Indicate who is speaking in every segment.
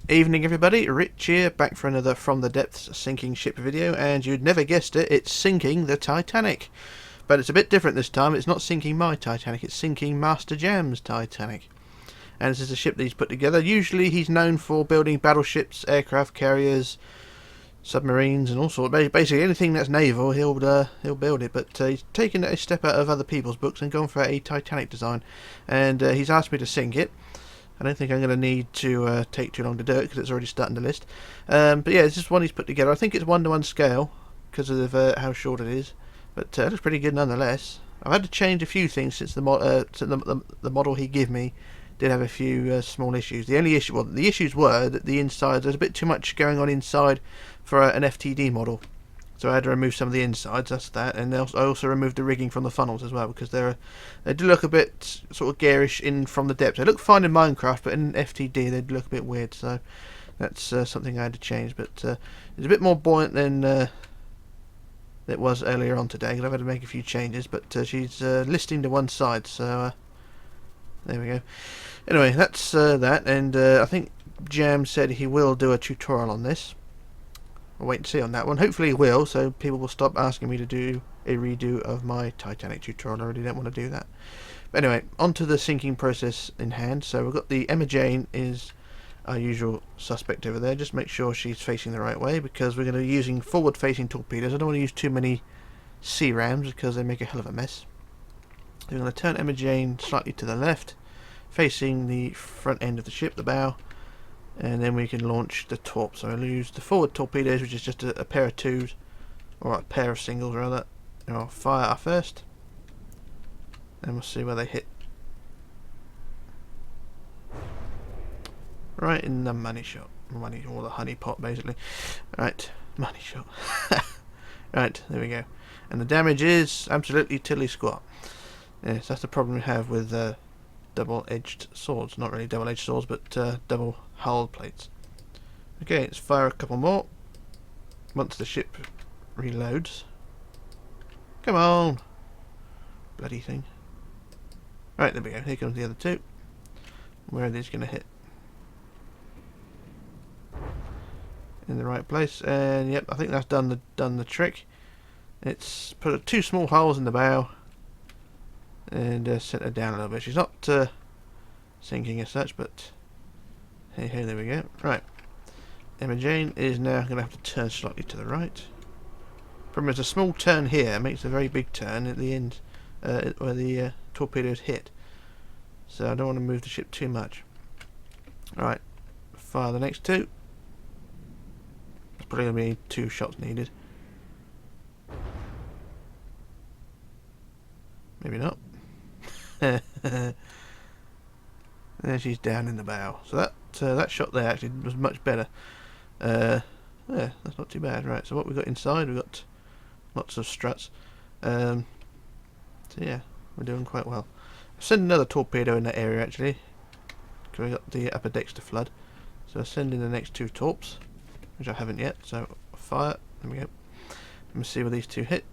Speaker 1: Evening everybody, Rich here, back for another From the Depths sinking ship video, and you'd never guessed it, it's sinking the Titanic. But it's a bit different this time. It's not sinking my Titanic, it's sinking Master Jam's Titanic. And this is a ship that he's put together. Usually he's known for building battleships, aircraft carriers, submarines and all sorts. Basically anything that's naval he'll build it, but he's taken a step out of other people's books and gone for a Titanic design, and he's asked me to sink it. I don't think I'm going to need to take too long to do it because it's already starting to list. But yeah, this is one he's put together. I think it's 1:1 scale because of how short it is, but it looks pretty good nonetheless. I've had to change a few things since the model he gave me did have a few small issues. The only issue, well, the issues were that the inside, there's a bit too much going on inside for an FTD model. So I had to remove some of the insides, that's that, and I also removed the rigging from the funnels as well, because they do look a bit sort of garish in from the depth. They look fine in Minecraft, but in FTD they'd look a bit weird, so that's something I had to change. But it's a bit more buoyant than it was earlier on today, because I've had to make a few changes, but she's listing to one side, so there we go. Anyway, that's that, and I think Jam said he will do a tutorial on this. I'll wait and see on that one. Hopefully he will, so people will stop asking me to do a redo of my Titanic tutorial. I really don't want to do that. But anyway, on to the sinking process in hand. So we've got the Emma Jane is our usual suspect over there. Just make sure she's facing the right way, because we're going to be using forward-facing torpedoes. I don't want to use too many sea rams because they make a hell of a mess. So we're going to turn Emma Jane slightly to the left, facing the front end of the ship, the bow. And then we can launch the torp. So I'll use the forward torpedoes, which is just a pair of twos, or a pair of singles rather. And I'll fire our first, and we'll see where they hit. Right in the money shot, money, or the honey pot basically. Right, money shot. Right, there we go. And the damage is absolutely tilly squat. Yes, that's the problem we have with double-edged swords. Not really double-edged swords, but double hull plates. Okay, let's fire a couple more once the ship reloads. Come on, bloody thing. Right, there we go. Here comes the other two. Where are these going to hit? In the right place, and yep, I think that's done the trick. It's put two small holes in the bow and sent her down a little bit. She's not sinking as such, but hey, there we go. Right, Emma Jane is now going to have to turn slightly to the right. Problem is, a small turn here makes a very big turn at the end where the torpedoes hit. So I don't want to move the ship too much. Alright, fire the next two. There's probably going to be 2 shots needed. Maybe not. There she's down in the bow. So that shot there actually was much better. Yeah, that's not too bad. Right, so what we've got inside, we've got lots of struts. So yeah, we're doing quite well. I'll send another torpedo in that area actually, because we've got the upper decks to flood. So I'll send in the next 2 torps, which I haven't yet. So I'll fire. There we go. Let me see where these 2 hit.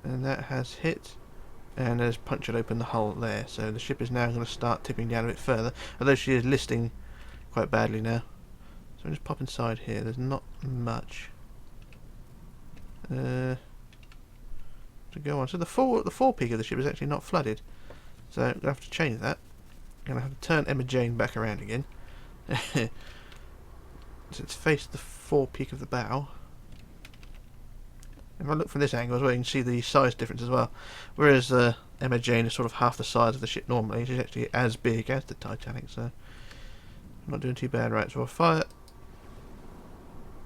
Speaker 1: And that has hit, and has punctured open the hull there. So the ship is now going to start tipping down a bit further, although she is listing quite badly now. So I'll just pop inside here. There's not much to go on. So the forepeak of the ship is actually not flooded, so I'm going to have to change that. I'm going to have to turn Emma Jane back around again. So it's faced the forepeak of the bow. If I look from this angle as well, you can see the size difference as well. Whereas Emma Jane is sort of half the size of the ship normally, she's actually as big as the Titanic, so I'm not doing too bad. Right, so I'll fire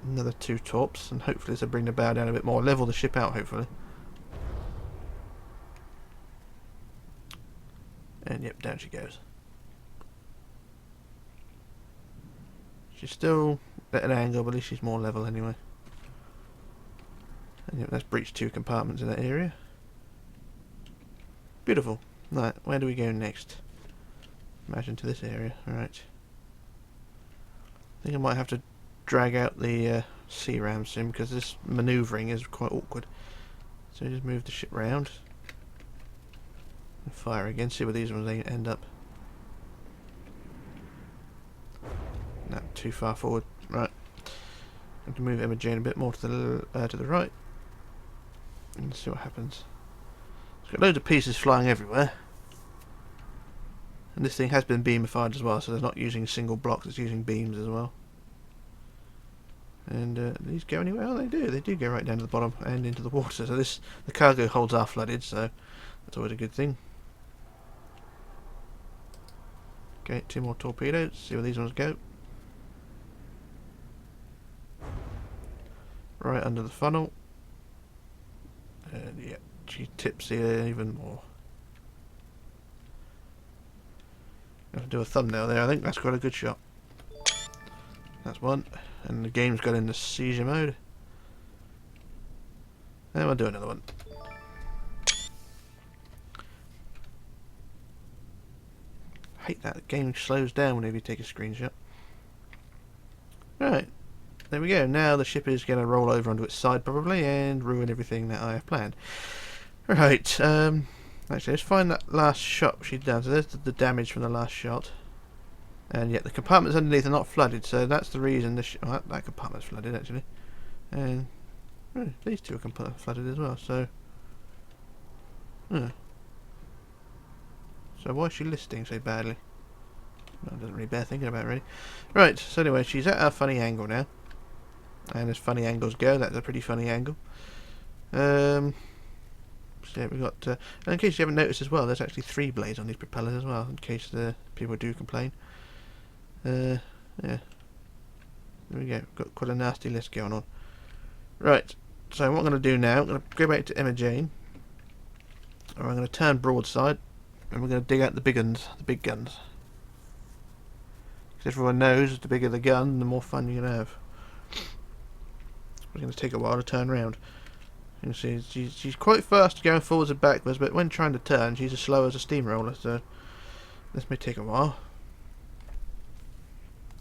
Speaker 1: another 2 torps, and hopefully this will bring the bow down a bit more, level the ship out hopefully. And yep, down she goes. She's still at an angle, but at least she's more level anyway. And yep, that's breached 2 compartments in that area. Beautiful. Right, where do we go next? Imagine to this area. Alright. I think I might have to drag out the sea ram soon, because this manoeuvring is quite awkward. So just move the ship round. Fire again, see where these ones end up. No, too far forward. Right. I have to move Emma Jane a bit more to the right. And see what happens. It's got loads of pieces flying everywhere. And this thing has been beamified as well, so they're not using single blocks, it's using beams as well. And these go anywhere? Oh, they do. They do go right down to the bottom and into the water. So the cargo holds are flooded, so that's always a good thing. Okay, 2 more torpedoes. See where these ones go. Right under the funnel. And yeah, she tips here even more. Have to do a thumbnail there. I think that's quite a good shot. That's one. And the game's got into seizure mode. And we'll do another one. I hate that. The game slows down whenever you take a screenshot. Right. There we go. Now the ship is going to roll over onto its side probably and ruin everything that I have planned. Right. Actually, let's find that last shot she'd done. So there's the damage from the last shot. And yet the compartments underneath are not flooded, so that's the reason that compartment's flooded actually. And these two are flooded as well, so so why is she listing so badly? Well, it doesn't really bear thinking about really. Right, so anyway, she's at a funny angle now. And as funny angles go, that's a pretty funny angle. So yeah, we've got and in case you haven't noticed as well, there's actually 3 blades on these propellers as well, in case the people do complain. Yeah. There we go. Got quite a nasty list going on. Right. So what I'm going to do now, I'm going to go back to Emma Jane. Or I'm going to turn broadside. And we're going to dig out the big guns. Because everyone knows the bigger the gun, the more fun you're going to have. It's going to take a while to turn around. You can see she's quite fast going forwards and backwards, but when trying to turn, she's as slow as a steamroller. So this may take a while.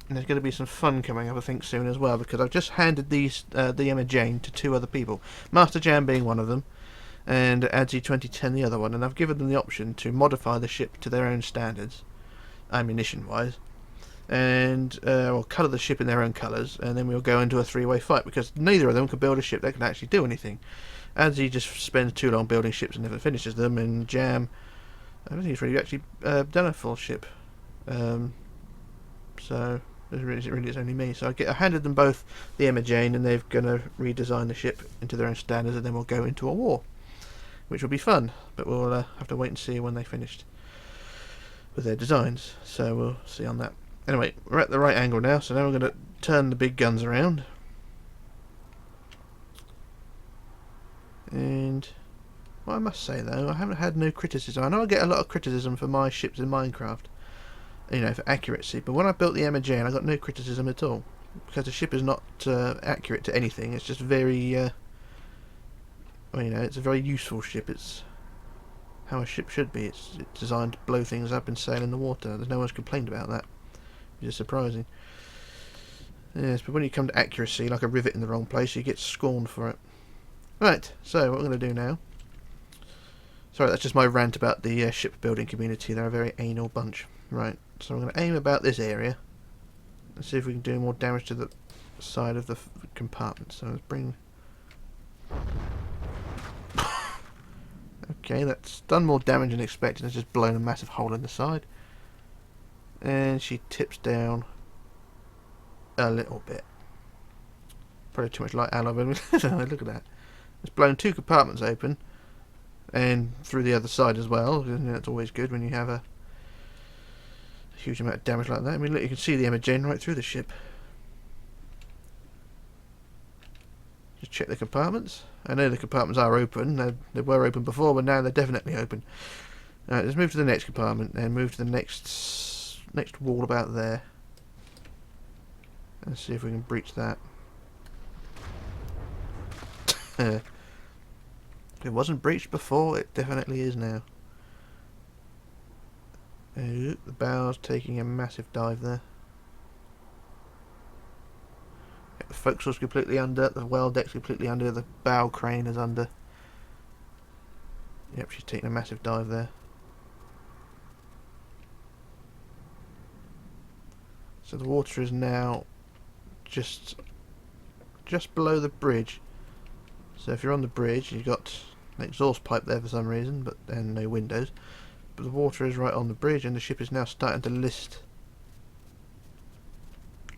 Speaker 1: And there's going to be some fun coming up, I think, soon as well, because I've just handed these the Emma Jane to 2 other people, Master Jam being one of them, and Adzi 2010 the other one, and I've given them the option to modify the ship to their own standards, ammunition-wise, and or colour the ship in their own colours, and then we'll go into a 3-way fight, because neither of them can build a ship that can actually do anything. Adzi just spends too long building ships and never finishes them, and Jam, I don't think he's really actually done a full ship, so really it's only me. So I handed them both the Emma Jane, and they're going to redesign the ship into their own standards, and then we'll go into a war, which will be fun, but we'll have to wait and see when they finished with their designs, so we'll see on that. Anyway, we're at the right angle now, so now we're going to turn the big guns around, and well, I must say though, I haven't had no criticism. I know I get a lot of criticism for my ships in Minecraft, you know, for accuracy, but when I built the Emma Jane I got no criticism at all, because the ship is not accurate to anything. It's just very well, you know, it's a very useful ship. It's how a ship should be. It's designed to blow things up and sail in the water. There's no one's complained about that, which is surprising. Yes, but when you come to accuracy, like a rivet in the wrong place, you get scorned for it. Right, so what we're going to do now, sorry, that's just my rant about the shipbuilding community. They're a very anal bunch. Right, so I'm going to aim about this area and see if we can do more damage to the side of the compartment. So let's bring... Okay, that's done more damage than expected. It's just blown a massive hole in the side. And she tips down a little bit. Probably too much light alloy, but look at that. It's blown 2 compartments open, and through the other side as well. And that's always good when you have a huge amount of damage like that. I mean, look, you can see the Emma Jane right through the ship. Just check the compartments. I know the compartments are open. They were open before, but now they're definitely open. Alright, let's move to the next compartment and move to the next wall about there. And see if we can breach that. If it wasn't breached before, it definitely is now. The bow's taking a massive dive there. The forecastle's completely under, the well deck's completely under, the bow crane is under. Yep, she's taking a massive dive there. So the water is now just below the bridge. So if you're on the bridge, you've got an exhaust pipe there for some reason, but then no windows. But the water is right on the bridge, and the ship is now starting to list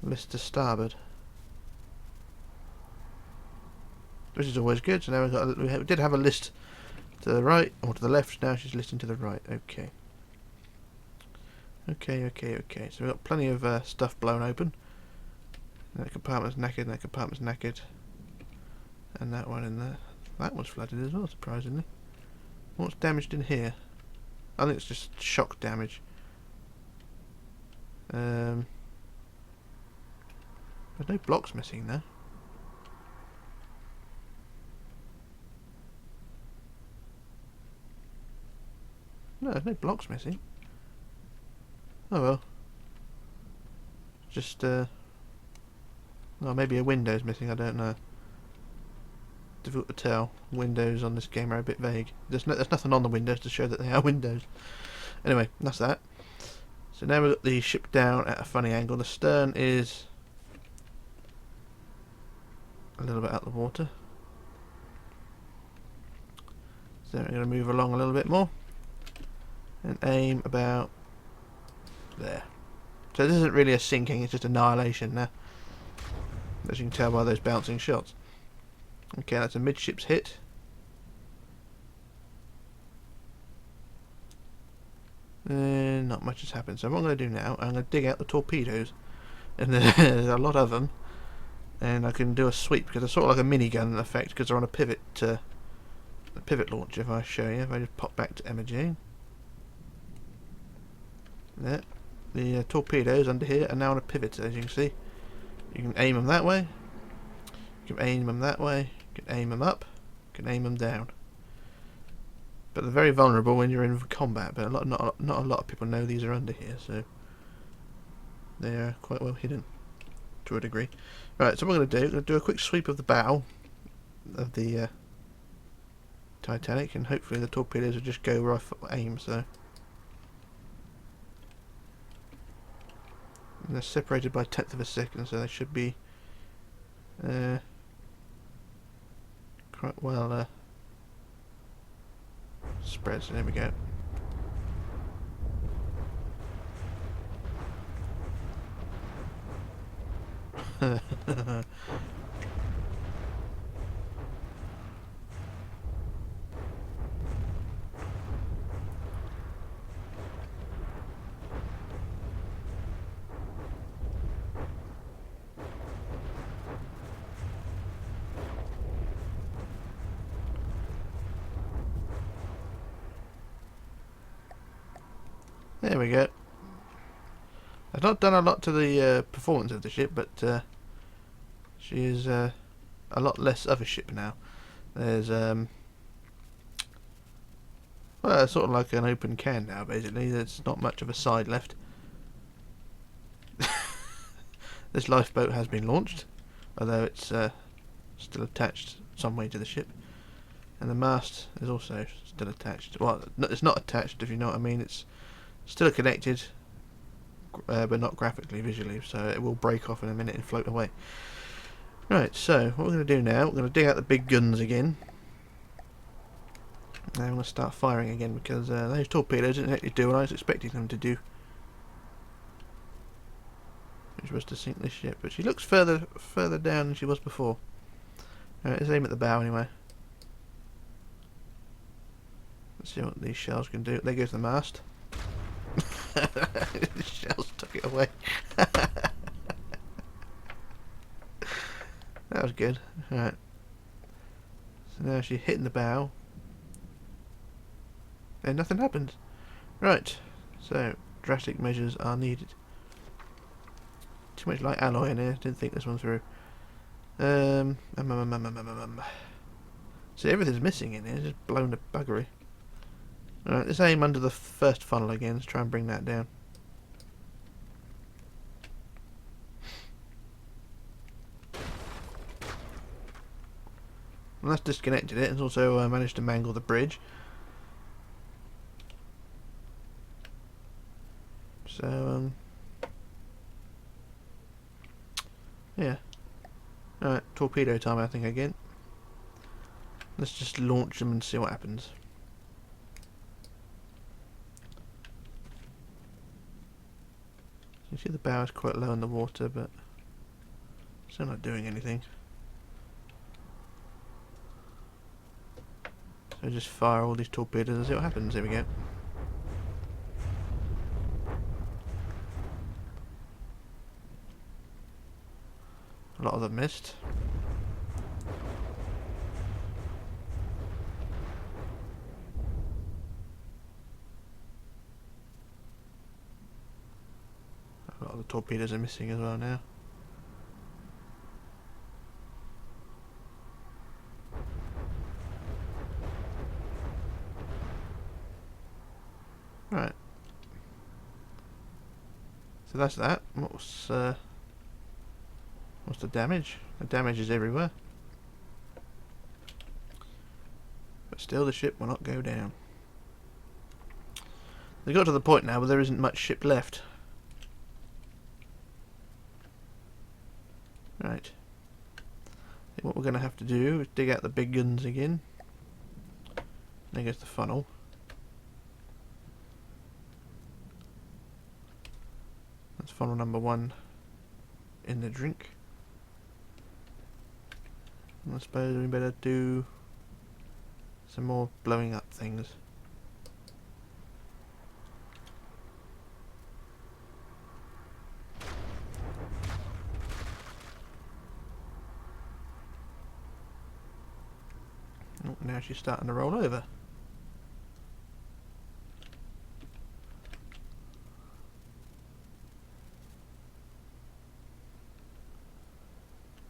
Speaker 1: to starboard, which is always good. So now we did have a list to the right or to the left. Now she's listing to the right. Okay. So we've got plenty of stuff blown open. That compartment's knackered, and that compartment's knackered. And that one in there. That one's flooded as well, surprisingly. What's damaged in here? I think it's just shock damage. There's no blocks missing there. No, there's no blocks missing. Oh well. Just, well, maybe a window's missing, I don't know. Difficult to tell. Windows on this game are a bit vague. There's nothing on the windows to show that they are windows. Anyway, that's that. So now we've got the ship down at a funny angle. The stern is a little bit out of the water. So we're going to move along a little bit more and aim about there. So this isn't really a sinking, it's just annihilation now, as you can tell by those bouncing shots. Okay, that's a midships hit. Not much has happened. So what I'm going to do now, I'm going to dig out the torpedoes, and there's a lot of them, and I can do a sweep because they're sort of like a minigun in effect because they're on a pivot launcher. If I show you, if I just pop back to imaging, there, the torpedoes under here are now on a pivot. As you can see, you can aim them that way, you can aim them that way, you can aim them up, you can aim them down. But they're very vulnerable when you're in combat. But not a lot of people know these are under here, so they are quite well hidden to a degree. Right, so what I'm going to do a quick sweep of the bow of the Titanic, and hopefully the torpedoes will just go where I aim. So and they're separated by 1/10 of a second, so they should be quite well spread. So there we go. There we go. I've not done a lot to the performance of the ship, but she is a lot less of a ship now. There's well, it's sort of like an open can now, basically. There's not much of a side left. This lifeboat has been launched, although it's still attached some way to the ship, and the mast is also still attached. Well, it's not attached, if you know what I mean. It's still connected, but not graphically, visually, so it will break off in a minute and float away. Right, so what we're going to do now, we're going to dig out the big guns again. And I'm going to start firing again, because those torpedoes didn't actually do what I was expecting them to do, which was to sink this ship. But she looks further down than she was before. Alright, let's aim at the bow anyway. Let's see what these shells can do. There goes the mast. The shells took it away. That was good. Alright. So now she's hitting the bow. And nothing happened. Right. So, drastic measures are needed. Too much light alloy in here. Didn't think this one through. See, everything's missing in here. It's just blown to buggery. Alright, let's aim under the first funnel again. Let's try and bring that down. Well, that's disconnected it. It's also managed to mangle the bridge. So, Yeah. Alright, torpedo time I think again. Let's just launch them and see what happens. You see the bow is quite low in the water, but still not doing anything. So just fire all these torpedoes and see what happens. Here we go. A lot of them missed. A lot of the torpedoes are missing as well now. Right. So that's that. What's the damage? The damage is everywhere. But still the ship will not go down. They got to the point now where there isn't much ship left. Right. I think what we're going to have to do is dig out the big guns again. There goes the funnel. That's funnel number 1 in the drink. And I suppose we better do some more blowing up things. Oh, now she's starting to roll over.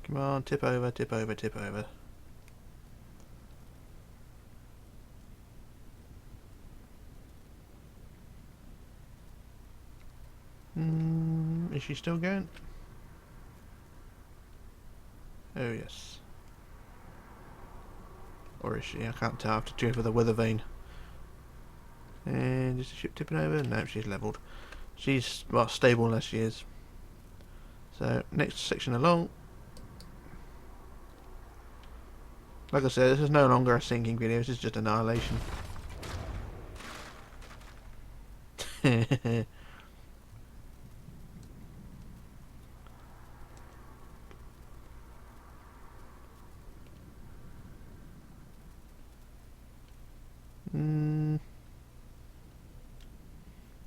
Speaker 1: Come on, tip over, tip over, tip over. Is she still going? Oh yes. Or is she? I can't tell. I have to check with the weather vane. And is the ship tipping over? No, she's levelled. She's, well, stable as she is. So, next section along. Like I said, this is no longer a sinking video, this is just annihilation.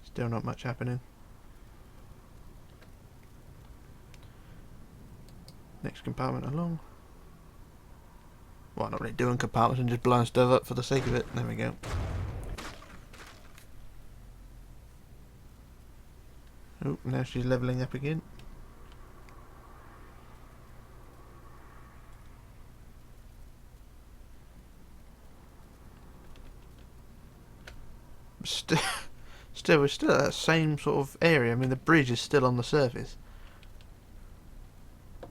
Speaker 1: Still not much happening. Next compartment along. Well, not really doing compartments and just blowing stuff up for the sake of it. There we go. Oh, now she's levelling up again. Still, we're still at that same sort of area. I mean, the bridge is still on the surface. I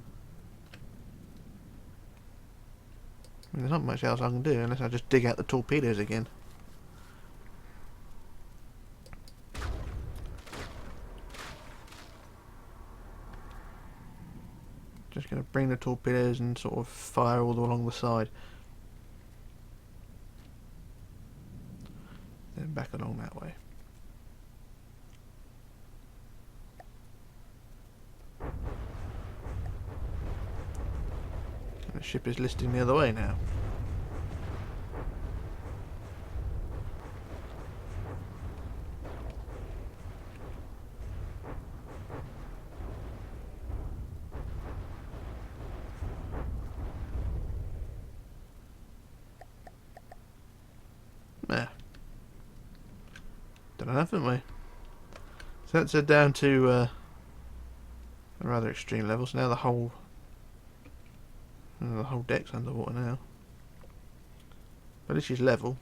Speaker 1: mean, there's not much else I can do unless I just dig out the torpedoes again. Just going to bring the torpedoes and sort of fire all along the side. Then back along that way. And the ship is listing the other way now. There. Done enough, haven't we? So that's down to a rather extreme level. So now the whole deck's underwater now. But at least she's level,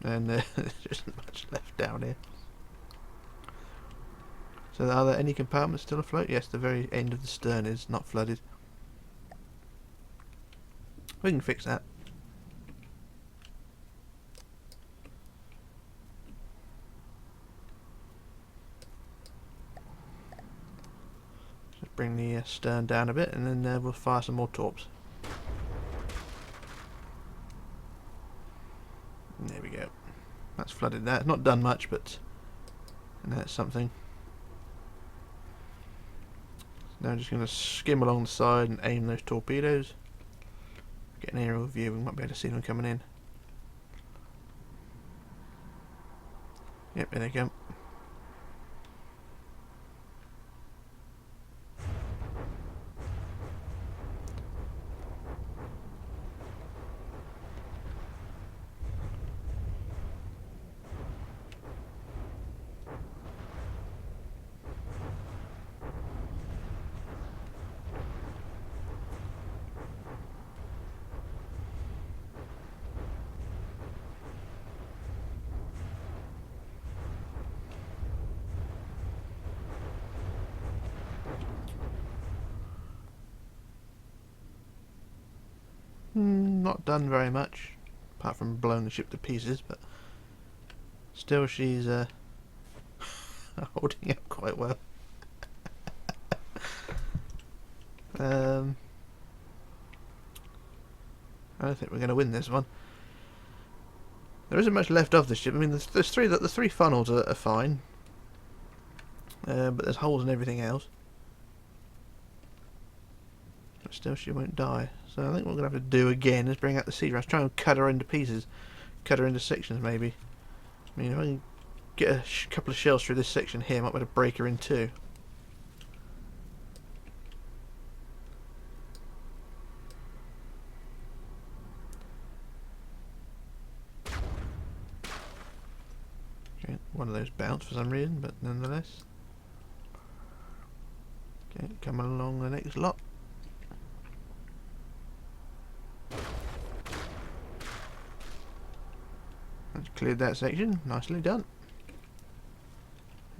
Speaker 1: and there isn't much left down here. So are there any compartments still afloat? Yes, the very end of the stern is not flooded. We can fix that. bring the stern down a bit, and then we'll fire some more torps. There we go. That's flooded that. It's not done much, but that's something. Now I'm just going to skim along the side and aim those torpedoes. Get an aerial view, we might be able to see them coming in. Yep, there they come. Not done very much, apart from blowing the ship to pieces, but still she's holding up quite well. I don't think we're going to win this one. There isn't much left of the ship. I mean, there's the three funnels are fine, but there's holes in everything else. But still, she won't die. So I think what we're going to have to do again is bring out the sea ras, try and cut her into pieces, cut her into sections maybe. I mean, if I can get a couple of shells through this section here, I might be able to break her in two. Okay, one of those bounced for some reason, but nonetheless. Okay, come along the next lot. Cleared that section, nicely done.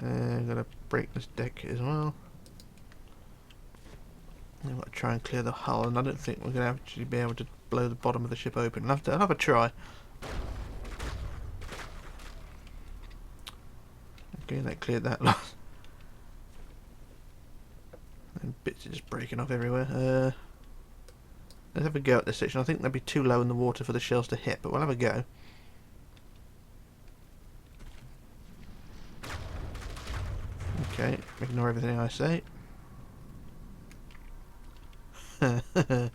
Speaker 1: I'm going to break this deck as well. I've got to try and clear the hull, and I don't think we're going to actually be able to blow the bottom of the ship open. I'll have a try. Okay, that cleared that lot. And bits are just breaking off everywhere. Let's have a go at this section. I think they'll be too low in the water for the shells to hit, but we'll have a go. Okay, ignore everything I say. This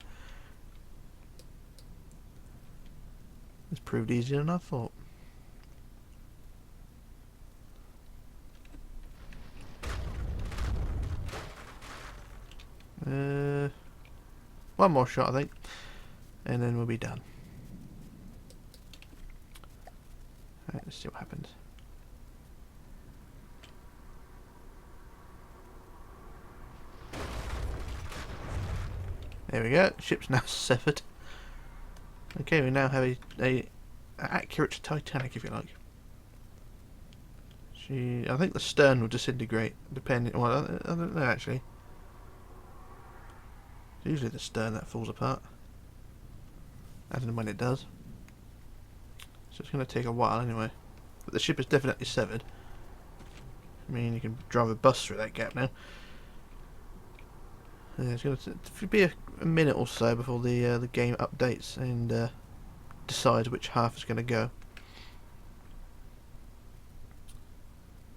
Speaker 1: proved easier than I thought. One more shot, I think, and then we'll be done. Alright, let's see what happens. There we go, ship's now severed. Okay, we now have a accurate Titanic, if you like. I think the stern will disintegrate, depending. Well, I don't know actually. It's usually the stern that falls apart, as and when it does. So it's going to take a while anyway. But the ship is definitely severed. I mean, you can drive a bus through that gap now. Yeah, it's going to be a minute or so before the game updates and decides which half is going to go.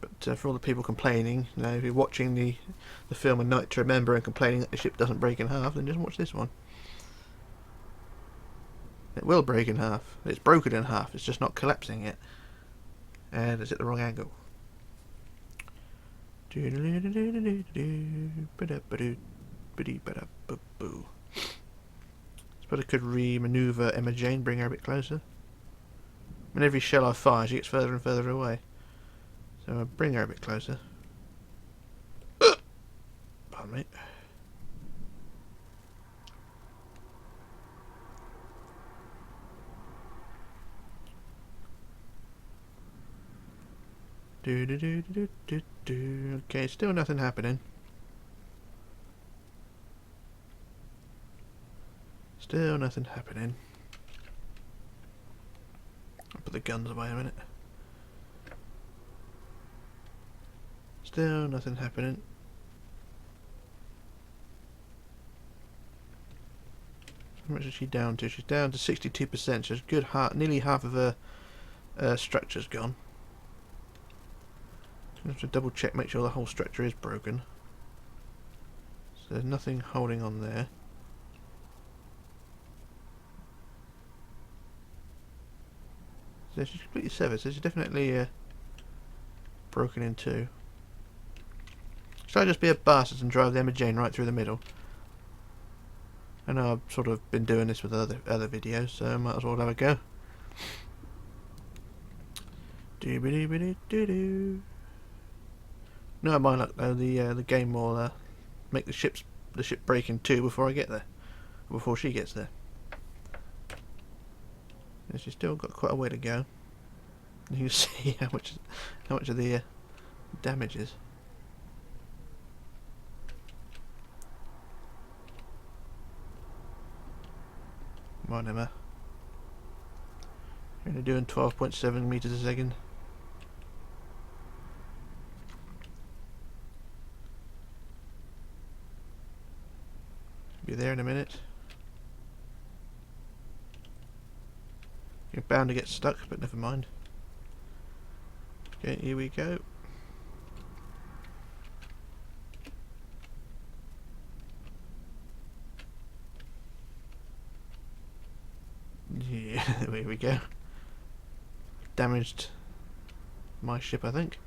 Speaker 1: But for all the people complaining, you know, if you're watching the film A Night to Remember and complaining that the ship doesn't break in half, then just watch this one. It will break in half. It's broken in half. It's just not collapsing yet, and it's at the wrong angle. Suppose I could re-maneuver Emma Jane, bring her a bit closer. I mean, every shell I fire, she gets further and further away. So I'll bring her a bit closer. Pardon me. Okay, still nothing happening. Still nothing happening. I'll put the guns away a minute. Still nothing happening. How much is she down to? She's down to 62%. She's good. Nearly half of her structure's gone. I have to double check, make sure the whole structure is broken. So there's nothing holding on there. So she's completely severed. So she's definitely broken in two. Should I just be a bastard and drive the Emma Jane right through the middle? I know I've sort of been doing this with other videos, so I might as well have a go. Doo-ba-doo-ba-doo-doo-doo. No, my luck though, the game will make the ship break in two before I get there, before she gets there. And she's still got quite a way to go. You can see how much of the damage is. Come on, Emma. You're only doing 12.7 meters a second. Be there in a minute. You're bound to get stuck, but never mind. Okay, here we go. Yeah, there we go. Damaged my ship, I think.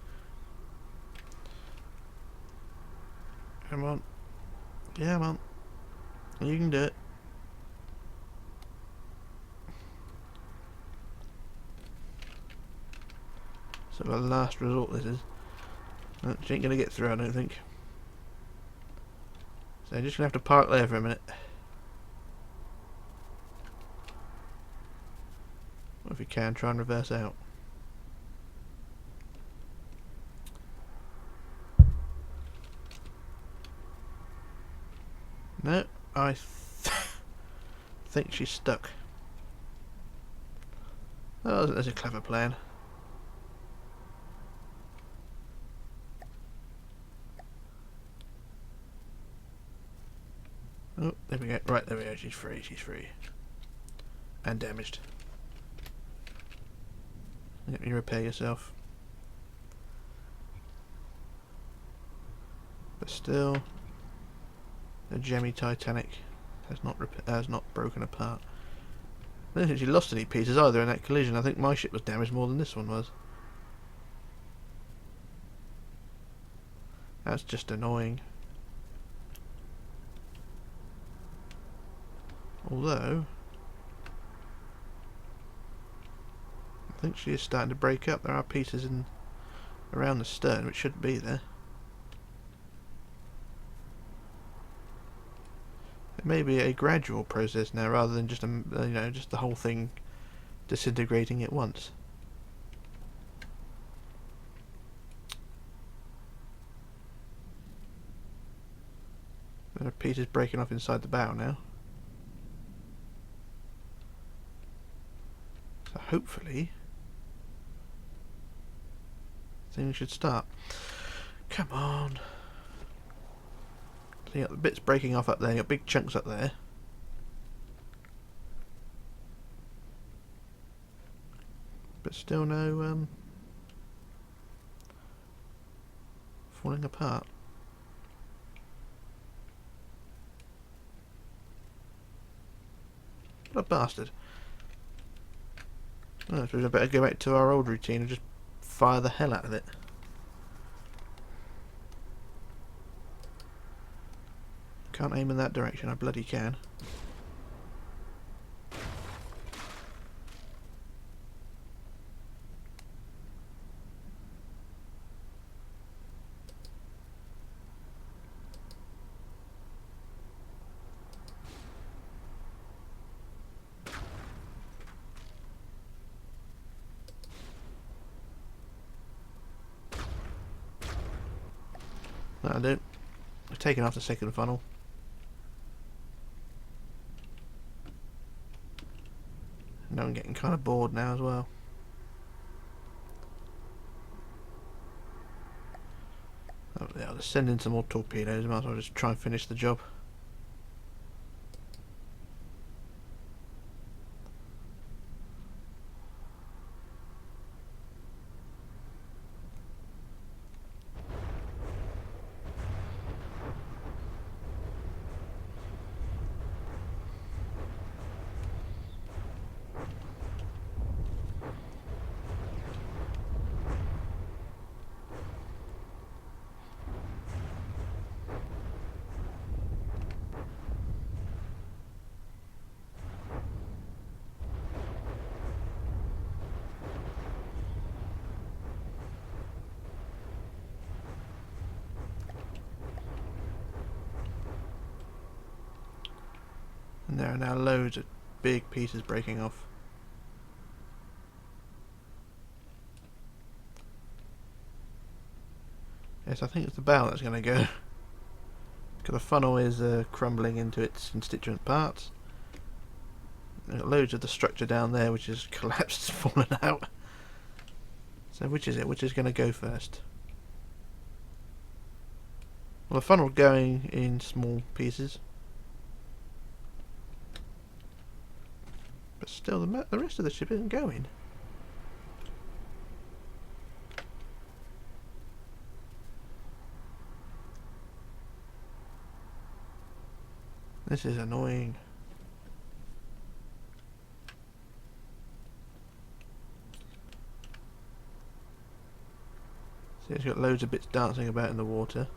Speaker 1: Come on. Yeah, man. You can do it. So a last resort this is. She ain't gonna get through, I don't think. So I'm just gonna have to park there for a minute. Or if you can, try and reverse out. No, I think she's stuck. Oh, that's a clever plan. Oh, there we go. Right, there we go. She's free. She's free. And damaged. Let me repair yourself. But still, the gemmy Titanic has not broken apart. I don't think she lost any pieces either in that collision. I think my ship was damaged more than this one was. That's just annoying. Although, I think she is starting to break up. There are pieces around the stern which shouldn't be there. It may be a gradual process now, rather than just just the whole thing disintegrating at once. There are pieces breaking off inside the bow now. So hopefully things should start. Come on. So you got the bits breaking off up there, you got big chunks up there. But still no falling apart. What a bastard. Oh, I suppose I better go back to our old routine and just fire the hell out of it. Can't aim in that direction, I bloody can. That'll do. I've taken off the second funnel. Now I'm getting kind of bored now as well. Oh, yeah, I'll just send in some more torpedoes. Might as well just try and finish the job. There are now loads of big pieces breaking off. Yes, I think it's the bow that's going to go. Because the funnel is crumbling into its constituent parts. There's loads of the structure down there which has collapsed and fallen out. So which is it? Which is going to go first? Well, the funnel going in small pieces. But still, the rest of the ship isn't going. This is annoying. See, it's got loads of bits dancing about in the water.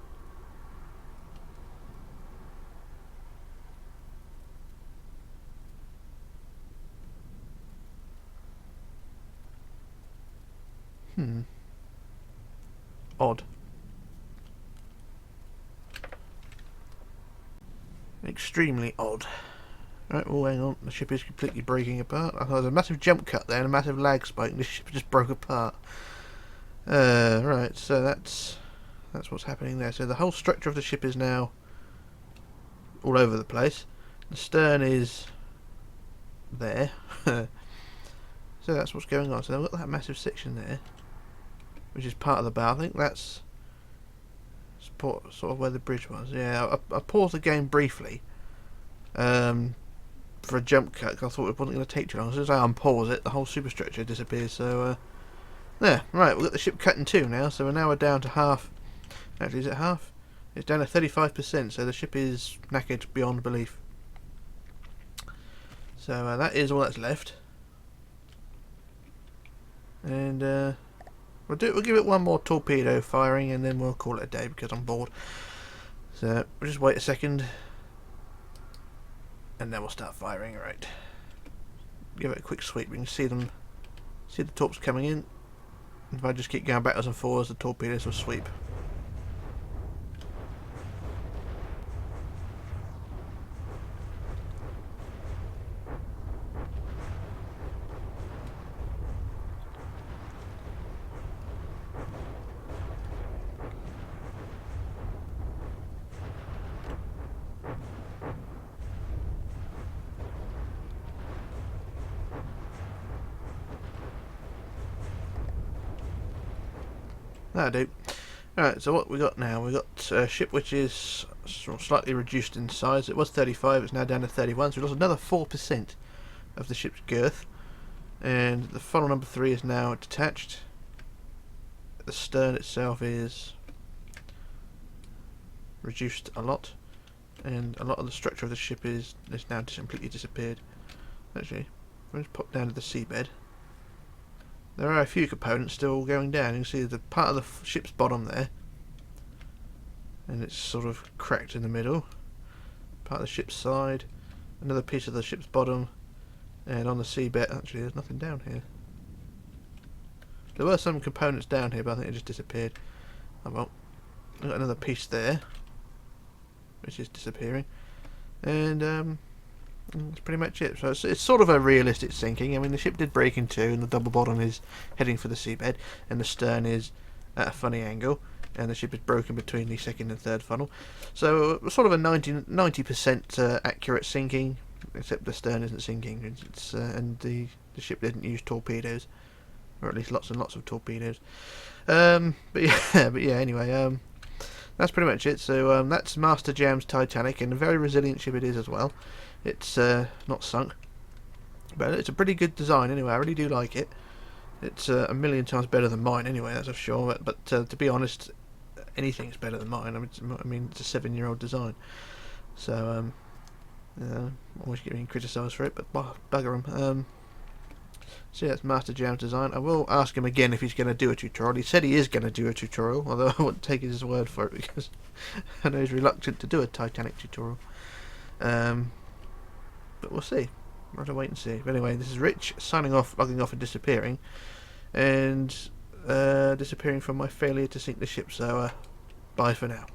Speaker 1: Odd. Extremely odd. Right, well, hang on. The ship is completely breaking apart. I thought there was a massive jump cut there and a massive lag spike, and the ship just broke apart. Right, so that's what's happening there. So the whole structure of the ship is now all over the place. The stern is there. So that's what's going on. So we've got that massive section there, which is part of the bow. I think that's sort of where the bridge was. Yeah, I paused the game briefly for a jump cut because I thought it wasn't going to take too long. As soon as I unpause it, the whole superstructure disappears. So there, right, we've got the ship cut in two now. So we're down to half. Actually, is it half? It's down to 35%. So the ship is knackered beyond belief. So that is all that's left. And we'll give it one more torpedo firing, and then we'll call it a day because I'm bored. So we'll just wait a second, and then we'll start firing. Right. Give it a quick sweep. We can see the torps coming in. If I just keep going backwards and forwards, the torpedoes will sweep. That'll do. Alright, so what we got now? We got a ship which is sort of slightly reduced in size. It was 35, it's now down to 31, so we lost another 4% of the ship's girth. And the funnel number 3 is now detached. The stern itself is reduced a lot, and a lot of the structure of the ship is now completely disappeared. Actually, let's pop down to the seabed. There are a few components still going down. You can see the part of the ship's bottom there, and it's sort of cracked in the middle. Part of the ship's side, another piece of the ship's bottom, and on the seabed, actually there's nothing down here. There were some components down here, but I think they just disappeared. Oh well. I've got another piece there, which is disappearing, and that's pretty much it. So it's sort of a realistic sinking. I mean, the ship did break in two, and the double bottom is heading for the seabed, and the stern is at a funny angle, and the ship is broken between the second and third funnel. So sort of a 90% accurate sinking, except the stern isn't sinking. And the ship didn't use torpedoes, or at least lots and lots of torpedoes. But yeah. Anyway, that's pretty much it. So that's Master Jam's Titanic, and a very resilient ship it is as well. It's not sunk, but it's a pretty good design anyway. I really do like it. It's a million times better than mine anyway, that's for sure. But to be honest, anything's better than mine. I mean, it's a 7-year-old design. So always getting criticised for it, but bugger them. So yeah, that's Master Jam's design. I will ask him again if he's going to do a tutorial. He said he is going to do a tutorial, although I wouldn't take his word for it because I know he's reluctant to do a Titanic tutorial. But we'll see. We'll have to wait and see. But anyway, this is Rich signing off, logging off and disappearing. And disappearing from my failure to sink the ship. So bye for now.